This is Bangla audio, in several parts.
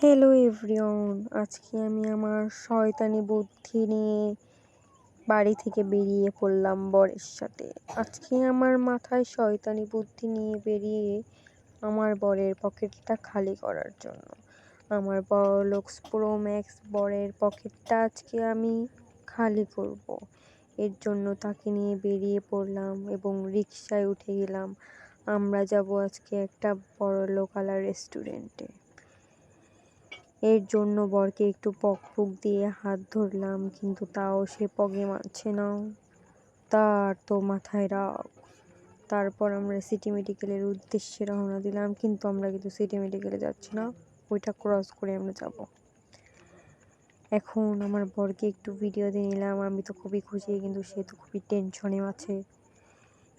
হ্যালো এভরিওয়ান, আজকে আমি আমার শয়তানি বুদ্ধি নিয়ে বাড়ি থেকে বেরিয়ে পড়লাম বরের সাথে। আজকে আমার মাথায় শয়তানি বুদ্ধি নিয়ে বেরিয়ে আমার বরের পকেটটা খালি করার জন্য। আমার বড়লোকস প্রো ম্যাক্স বরের পকেটটা আজকে আমি খালি করব। এর জন্য তাকে নিয়ে বেরিয়ে পড়লাম এবং রিকশায় উঠে গেলাম। আমরা যাব আজকে একটা বড়লোকওয়ালা রেস্টুরেন্টে। এর জন্য বরকে একটু পক দিয়ে হাত ধরলাম, কিন্তু তাও সে পগে মানছে না। তার তো মাথায় রাগ। তারপর আমরা সিটি মেডিকেলের উদ্দেশ্যে রওনা দিলাম, কিন্তু আমরা কিন্তু সিটি মেডিকেলে যাচ্ছি না, ওইটা ক্রস করে আমরা যাব। এখন আমার বরকে একটু ভিডিও দিয়ে নিলাম, আমি তো খুবই খুশি, কিন্তু সে তো খুবই টেনশনে আছে।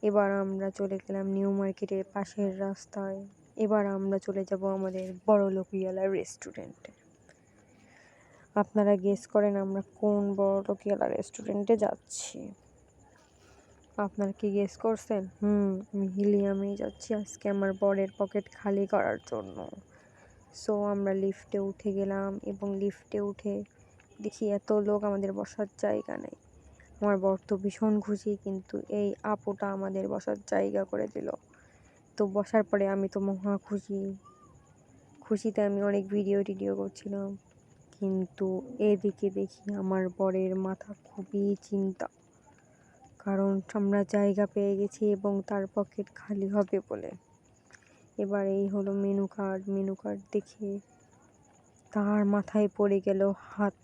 এবার আমরা চলে গেলাম নিউ মার্কেটের পাশের রাস্তায়। এবার আমরা চলে যাব আমাদের বড়লোকিয়ালা রেস্টুরেন্টে। আপনারা গেস করেন আমরা কোন বড়লোকিয়ালা রেস্টুরেন্টে যাচ্ছি? আপনারা কি গেস করছেন? আমি হিলিয়ামেই যাচ্ছি আজকে আমার বরের পকেট খালি করার জন্য। সো আমরা লিফটে উঠে গেলাম এবং লিফটে উঠে দেখি এত লোক, আমাদের বসার জায়গা নেই। আমার বর তো ভীষণ খুশি, কিন্তু এই আপুটা আমাদের বসার জায়গা করে দিল। তো বসার পরে আমি তো মহা খুশিতে আমি অনেক ভিডিও করছিলাম, কিন্তু এদিকে দেখি আমার বরের মাথা খুবই চিন্তা, কারণ আমরা জায়গা পেয়ে গেছি এবং তার পকেট খালি হবে বলে। এবার এই হলো মেনু কার্ড দেখে তার মাথায় পড়ে গেল হাত,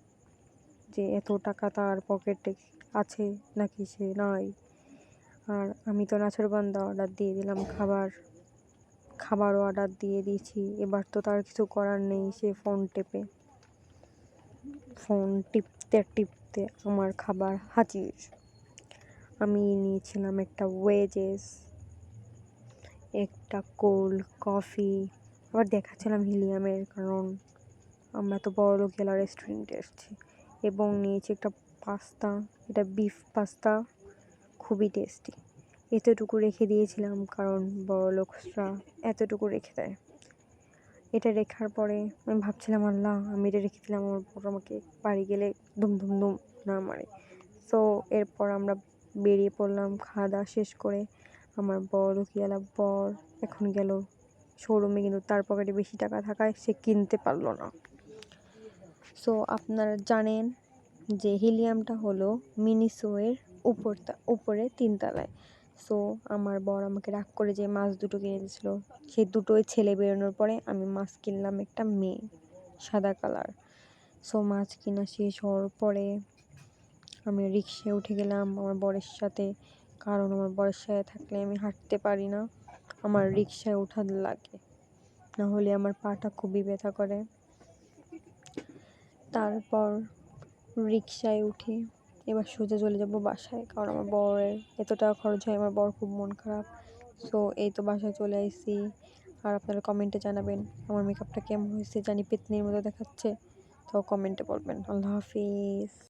যে এত টাকা তার পকেটে আছে নাকি সে নাই। আর আমি তো নাছোড়বান্দা, অর্ডার দিয়ে দিলাম খাবারও অর্ডার দিয়ে দিয়েছি। এবার তো তার কিছু করার নেই, সে ফোন টিপতে আমার খাবার হাজির। আমি নিয়েছিলাম একটা ওয়েজেস, একটা কোল্ড কফি, আবার দেখাচ্ছিলাম হিলিয়ামের, কারণ আমরা তো বড়লোকিয়ালা রেস্টুরেন্টে এসেছি। এবং নিয়েছি একটা পাস্তা, এটা বিফ পাস্তা, খুবই টেস্টি। এতটুকু রেখে দিয়েছিলাম, কারণ বড়লোকরা এতটুকু রেখে দেয়। এটা রেখার পরে আমি ভাবছিলাম, আল্লাহ, আমি এটা রেখে দিলাম, আমার বর আমাকে বাড়ি গেলে দুম না মারে। সো এরপর আমরা বেরিয়ে পড়লাম খাওয়া দাওয়া শেষ করে। আমার বড়লোকিয়ালা বর এখন গেল শোরুমে, কিন্তু তার পকেটে বেশি টাকা থাকায় সে কিনতে পারলো না। সো আপনারা জানেন যে হিলিয়ামটা হলো মিনিসোয়ের উপরে 3 তলায়। সো আমার বর আমাকে রাগ করে যে মাছ দুটো কিনে দিয়েছিল, সে দুটোই ছেলে বেরোনোর পরে আমি মাছ কিনলাম একটা মেয়ে, সাদা কালার। সো মাছ কিনা শেষ হওয়ার পরে আমি রিকশায় উঠে গেলাম আমার বরের সাথে, কারণ আমার বরের সাথে থাকলে আমি হাঁটতে পারি না, আমার রিকশায় ওঠার লাগে, না হলে আমার পাটা খুবই ব্যথা করে। তারপর রিকশায় উঠে এবার সোজা চলে যাব বাসায়, কারণ আমার বরের এত টাকা খরচ হয়, আমার বর খুব মন খারাপ। সো এই তো বাসায় চলে আসছি। আর আপনারা কমেন্টে জানাবেন আমার মেকআপটা কেমন হয়েছে, জানি পেতনির মতো দেখাচ্ছে, তো কমেন্টে বলবেন। আল্লাহ হাফিজ।